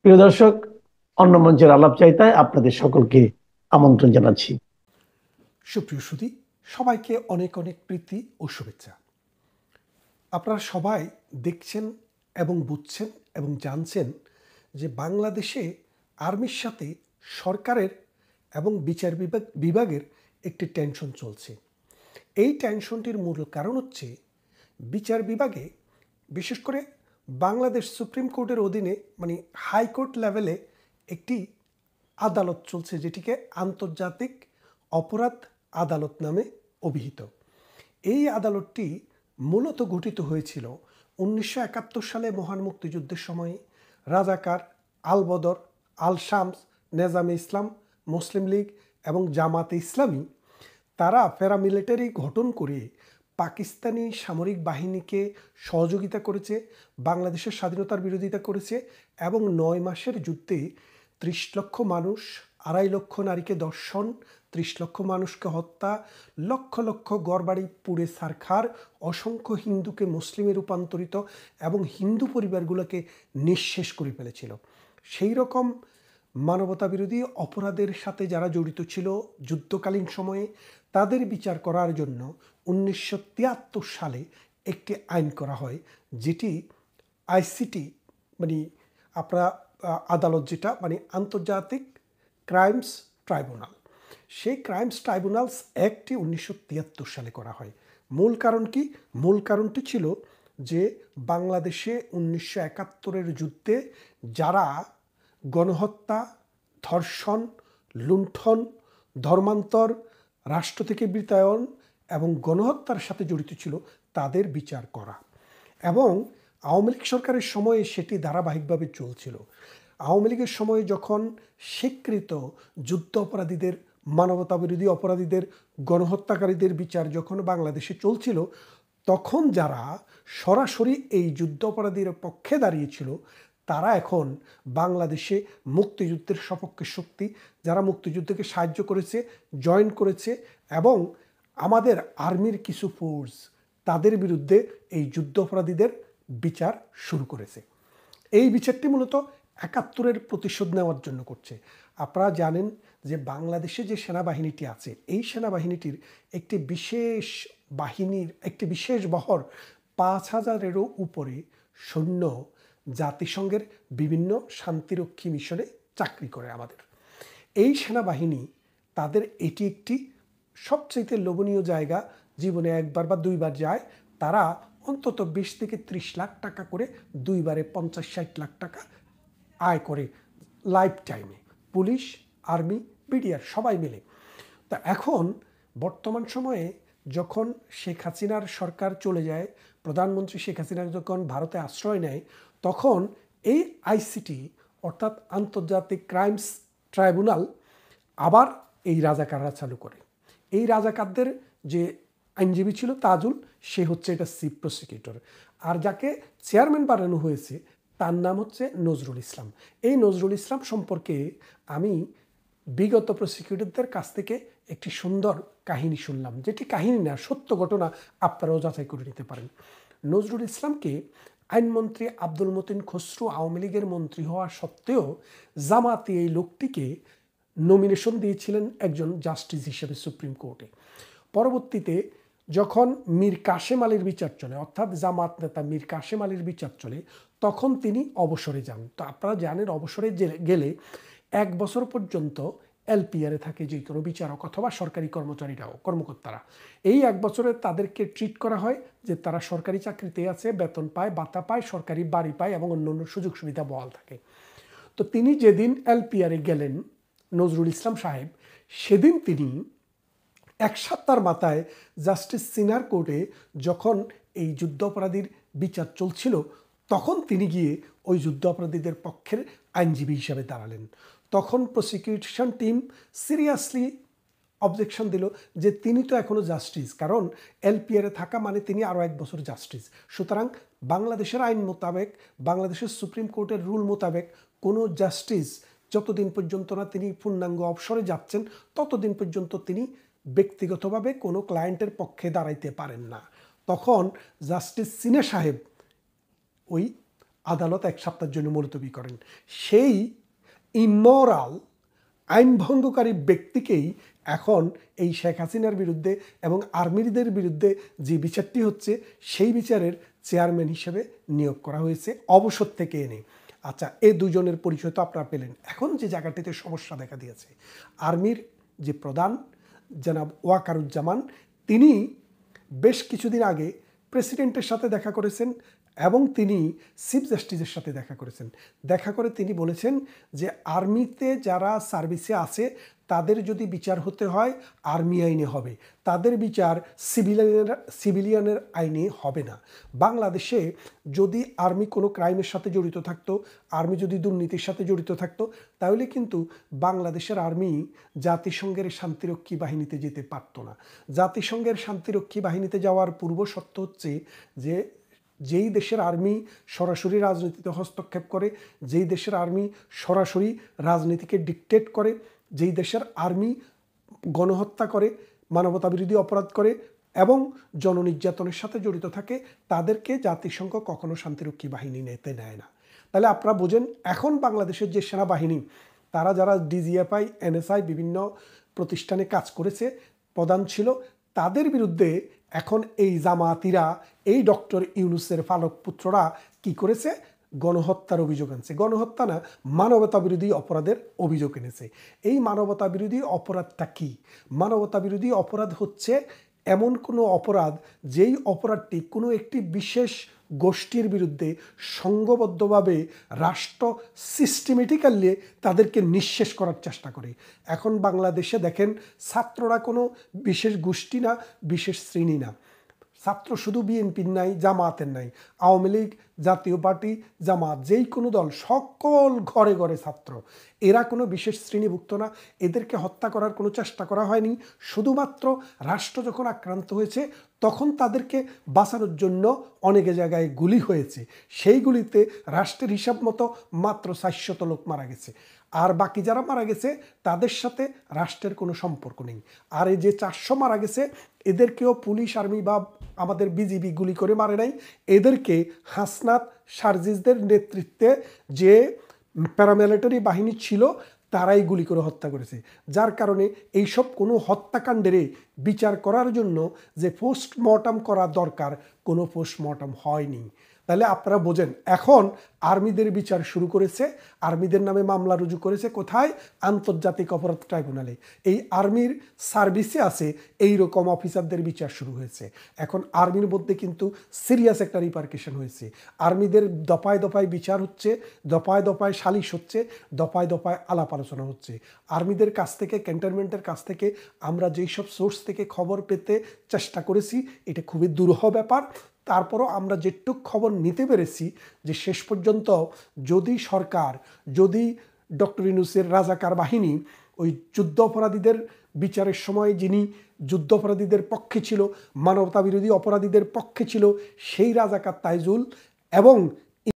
প্রিয় দর্শক, অন্য মঞ্চের আলাপ চাইতায় আপনাদের সকলকে আমন্ত্রণ জানাচ্ছি। সুপ্রিয় সুধী, সবাইকে অনেক অনেক প্রীতি ও শুভেচ্ছা। আপনারা সবাই দেখছেন এবং বুঝছেন এবং জানছেন যে বাংলাদেশে আর্মির সাথে সরকারের এবং বিচার বিভাগের একটি টেনশন চলছে। এই টেনশনটির মূল কারণ হচ্ছে বিচার বিভাগে, বিশেষ করে বাংলাদেশ সুপ্রিম কোর্টের অধীনে হাইকোর্ট লেভেলে একটি আদালত চলছে, যেটিকে আন্তর্জাতিক অপরাধ আদালত নামে অভিহিত। এই আদালতটি মূলত গঠিত হয়েছিল 1971 সালে মহান মুক্তিযুদ্ধের সময়ে। রাজাকার, আল বদর, আল শামস, নেজামে ইসলাম, মুসলিম লীগ এবং জামাতে ইসলামী তারা প্যারামিলিটারি গঠন করে পাকিস্তানি সামরিক বাহিনীকে সহযোগিতা করেছে, বাংলাদেশের স্বাধীনতার বিরোধিতা করেছে এবং 9 মাসের যুদ্ধে 30 লক্ষ মানুষ, 2.5 লক্ষ নারীকে ধর্ষণ, 30 লক্ষ মানুষকে হত্যা, লক্ষ লক্ষ ঘরবাড়ি পুড়ে ছারখার, অসংখ্য হিন্দুকে মুসলিমে রূপান্তরিত এবং হিন্দু পরিবারগুলোকে নিঃশেষ করে ফেলেছিল। সেই রকম মানবতা বিরোধী অপরাধের সাথে যারা জড়িত ছিল যুদ্ধকালীন সময়ে, তাদের বিচার করার জন্য 1973 সালে একটি আইন করা হয়, যেটি আইসিটি আপনার আদালত, যেটা আন্তর্জাতিক ক্রাইমস ট্রাইব্যুনাল। সেই ক্রাইমস ট্রাইব্যুনালস অ্যাক্টটি 1973 সালে করা হয়। মূল কারণ কি? মূল কারণটি ছিল যে বাংলাদেশে 1971-এর যুদ্ধে যারা গণহত্যা, ধর্ষণ, লুণ্ঠন, ধর্মান্তর, রাষ্ট্র থেকে বিতাড়ন এবং গণহত্যার সাথে জড়িত ছিল, তাদের বিচার করা। এবং আওয়ামী লীগ সরকারের সময়ে সেটি ধারাবাহিকভাবে চলছিল। আওয়ামী লীগের সময়ে যখন স্বীকৃত যুদ্ধ অপরাধীদের, মানবতা বিরোধী অপরাধীদের, গণহত্যাকারীদের বিচার যখন বাংলাদেশে চলছিল, তখন যারা সরাসরি এই যুদ্ধ অপরাধীর পক্ষে দাঁড়িয়েছিল, তারা এখন বাংলাদেশে মুক্তিযুদ্ধের সপক্ষে শক্তি, যারা মুক্তিযুদ্ধকে সাহায্য করেছে, জয়েন করেছে এবং আমাদের আর্মির কিছু ফোর্স তাদের বিরুদ্ধে এই যুদ্ধ অপরাধীদের বিচার শুরু করেছে। এই বিচারটি মূলত 71-এর প্রতিশোধ নেওয়ার জন্য করছে। আপনারা জানেন যে বাংলাদেশে যে সেনাবাহিনীটি আছে, এই সেনাবাহিনীটির একটি বিশেষ বহর 5,000-এরও উপরে সৈন্য জাতিসংঘের বিভিন্ন শান্তিরক্ষী মিশনে চাকরি করে আমাদের। এই সেনাবাহিনী, তাদের এটি একটি সবচেয়ে লোভনীয় জায়গা। জীবনে একবার বা দুইবার যায়। তারা অন্তত 20 থেকে 30 লাখ টাকা করে, দুইবারে 50-60 লাখ টাকা আয় করে লাইফ টাইমে, পুলিশ, আর্মি, বিডিআর সবাই মিলে। তা এখন বর্তমান সময়ে যখন শেখ হাসিনার সরকার চলে যায়, প্রধানমন্ত্রী শেখ হাসিনা যখন ভারতে আশ্রয় নেয়, তখন এই আইসিটি অর্থাৎ আন্তর্জাতিক ক্রাইমস ট্রাইব্যুনাল আবার এই রাজাকাররা চালু করে। এই রাজাকারদের যে আইনজীবী ছিল তাজুল, সে হচ্ছে এটা চিফ প্রসিকিউটর। আর যাকে চেয়ারম্যান বানানো হয়েছে তার নাম হচ্ছে নজরুল ইসলাম। এই নজরুল ইসলাম সম্পর্কে আমি বিগত প্রসিকিউটরদের কাছ থেকে একটি সুন্দর কাহিনী শুনলাম, যেটি কাহিনী না, সত্য ঘটনা, আপনারাও যাচাই করে নিতে পারেন। নজরুল ইসলামকে আইনমন্ত্রী আব্দুল মতিন খসরু আওয়ামী লীগের মন্ত্রী হওয়া সত্ত্বেও জামাতি এই লোকটিকে নমিনেশন দিয়েছিলেন একজন জাস্টিস হিসেবে সুপ্রিম কোর্টে। পরবর্তীতে যখন মীর কাশেম আলীর বিচার চলে, অর্থাৎ জামাত নেতা মীর কাশেম আলীর বিচার চলে, তখন তিনি অবসরে যান। তো আপনারা জানেন, অবসরে গেলে 1 বছর পর্যন্ত এলপিআরে থাকে যে কোনো বিচারক অথবা সরকারি কর্মকর্তারা। এই 1 বছরে তাদেরকে ট্রিট করা হয় যে তারা সরকারি চাকরিতে আছে, বেতন পায়, ভাতা পায়, সরকারি বাড়ি পায় এবং অন্যান্য সুযোগ সুবিধা বহাল থাকে। তো তিনি যেদিন এলপিআরে গেলেন, নজরুল ইসলাম সাহেব, সেদিন তিনি 1 সপ্তাহের মাথায় জাস্টিস সিনহার কোর্টে যখন এই যুদ্ধ অপরাধীর বিচার চলছিল, তখন তিনি গিয়ে ওই যুদ্ধ অপরাধীদের পক্ষের আইনজীবী হিসাবে দাঁড়ালেন। তখন প্রসিকিউশন টিম সিরিয়াসলি অবজেকশন দিল যে তিনি তো এখনও জাস্টিস, কারণ এলপিআরে থাকা মানে তিনি আরও 1 বছর জাস্টিস। সুতরাং বাংলাদেশের আইন মোতাবেক, বাংলাদেশের সুপ্রিম কোর্টের রুল মোতাবেক কোনো জাস্টিস যতদিন পর্যন্ত না তিনি পূর্ণাঙ্গ অবসরে যাচ্ছেন, ততদিন পর্যন্ত তিনি ব্যক্তিগতভাবে কোনো ক্লায়েন্টের পক্ষে দাঁড়াইতে পারেন না। তখন জাস্টিস সিনহা সাহেব ওই আদালত 1 সপ্তাহের জন্য মুলতবি করেন। সেই ইমোরাল আইন ভঙ্গকারী ব্যক্তিকেই এখন এই শেখ হাসিনার বিরুদ্ধে এবং আর্মিদের বিরুদ্ধে যে বিচারটি হচ্ছে সেই বিচারের চেয়ারম্যান হিসেবে নিয়োগ করা হয়েছে অবসর থেকে এনে। আচ্ছা, এই দুজনের পরিচয় তো আপনারা পেলেন। এখন যে জায়গাটিতে সমস্যা দেখা দিয়েছে, আর্মির যে প্রধান জনাব ওয়াকারুজ্জামান, তিনি বেশ কিছুদিন আগে প্রেসিডেন্টের সাথে দেখা করেছেন এবং তিনি চিফ জাস্টিসের সাথে দেখা করেছেন। দেখা করে তিনি বলেছেন যে আর্মিতে যারা সার্ভিসে আছে তাদের যদি বিচার হতে হয় আর্মি আইনে হবে, তাদের বিচার সিভিলিয়ানের আইনে হবে না। বাংলাদেশে যদি আর্মি কোনো ক্রাইমের সাথে জড়িত থাকতো, আর্মি যদি দুর্নীতির সাথে জড়িত থাকতো, তাহলে কিন্তু বাংলাদেশের আর্মি জাতিসংঘের শান্তিরক্ষী বাহিনীতে যেতে পারতো না। জাতিসংঘের শান্তিরক্ষী বাহিনীতে যাওয়ার পূর্ব শর্ত হচ্ছে যে যেই দেশের আর্মি সরাসরি রাজনীতিতে হস্তক্ষেপ করে, যেই দেশের আর্মি সরাসরি রাজনীতিকে ডিকটেট করে, যেই দেশের আর্মি গণহত্যা করে, মানবতাবিরোধী অপরাধ করে এবং জননির্যাতনের সাথে জড়িত থাকে, তাদেরকে জাতিসংঘ কখনো শান্তিরক্ষী বাহিনী নিতে নেয় না। তাহলে আপনারা বোঝেন, এখন বাংলাদেশের যে সেনাবাহিনী, তারা যারা ডিজিএফআই, এনএসআই বিভিন্ন প্রতিষ্ঠানে কাজ করেছে, প্রধান ছিল, তাদের বিরুদ্ধে এখন এই জামাতিরা, এই ডক্টর ইউনূসের ফালক পুত্ররা কি করেছে? গণহত্যার অভিযোগ আনছে। গণহত্যা না, মানবতা বিরোধী অপরাধের অভিযোগ এনেছে। এই মানবতা বিরোধী অপরাধটা কি? মানবতা বিরোধী অপরাধ হচ্ছে এমন কোনো অপরাধ যেই অপরাধটি কোনো একটি বিশেষ গোষ্ঠীর বিরুদ্ধে সংঘবদ্ধভাবে রাষ্ট্র সিস্টেমেটিক্যালি তাদেরকে নিঃশেষ করার চেষ্টা করে। এখন বাংলাদেশে দেখেন, ছাত্ররা কোনো বিশেষ গোষ্ঠী না, বিশেষ শ্রেণী না। ছাত্র শুধু বিএনপির নাই, জামাতের নাই, আওয়ামী লীগ, জাতীয় পার্টি, জামাত, যেই কোনো দল, সকল ঘরে ঘরে ছাত্র। এরা কোনো বিশেষ শ্রেণীভুক্ত না। এদেরকে হত্যা করার কোনো চেষ্টা করা হয়নি। শুধুমাত্র রাষ্ট্র যখন আক্রান্ত হয়েছে তখন তাদেরকে বাঁচানোর জন্য অনেক জায়গায় গুলি হয়েছে। সেই গুলিতে রাষ্ট্রের হিসাব মতো মাত্র 400 লোক মারা গেছে। আর বাকি যারা মারা গেছে তাদের সাথে রাষ্ট্রের কোনো সম্পর্ক নেই। আর এই যে 400 মারা গেছে, এদেরকেও পুলিশ, আর্মি বা আমাদের বিজিবি গুলি করে মারে নাই। এদেরকে হাসনাত, সার্জিসদের নেতৃত্বে যে প্যারামিলিটারি বাহিনী ছিল তারাই গুলি করে হত্যা করেছে। যার কারণে এইসব কোনো হত্যাকাণ্ডের বিচার করার জন্য যে পোস্টমর্টম করা দরকার, কোনো পোস্টমর্টম হয়নি। তাহলে আপনারা বোঝেন, এখন আর্মিদের বিচার শুরু করেছে, আর্মিদের নামে মামলা রুজু করেছে কোথায়? আন্তর্জাতিক অপরাধ ট্রাইব্যুনালে। এই আর্মির সার্ভিসে আছে এই রকম অফিসারদের বিচার শুরু হয়েছে। এখন আর্মির মধ্যে কিন্তু সিরিয়াস একটা রিপারকেশন হয়েছে। আর্মিদের দফায় দফায় বিচার হচ্ছে, দফায় দফায় সালিশ হচ্ছে, দফায় দফায় আলাপ আলোচনা হচ্ছে। আর্মিদের কাছ থেকে, ক্যান্টনমেন্টের কাছ থেকে আমরা যেই সব সোর্স থেকে খবর পেতে চেষ্টা করেছি, এটা খুবই দুরূহ ব্যাপার। তারপরও আমরা যেটুক খবর নিতে পেরেছি যে শেষ পর্যন্ত যদি সরকার, যদি ডক্টর ইউনূসের রাজাকার বাহিনী ওই যুদ্ধ অপরাধীদের বিচারের সময় যিনি যুদ্ধ অপরাধীদের পক্ষে ছিল, মানবতা বিরোধী অপরাধীদের পক্ষে ছিল, সেই রাজাকার তাইজুল এবং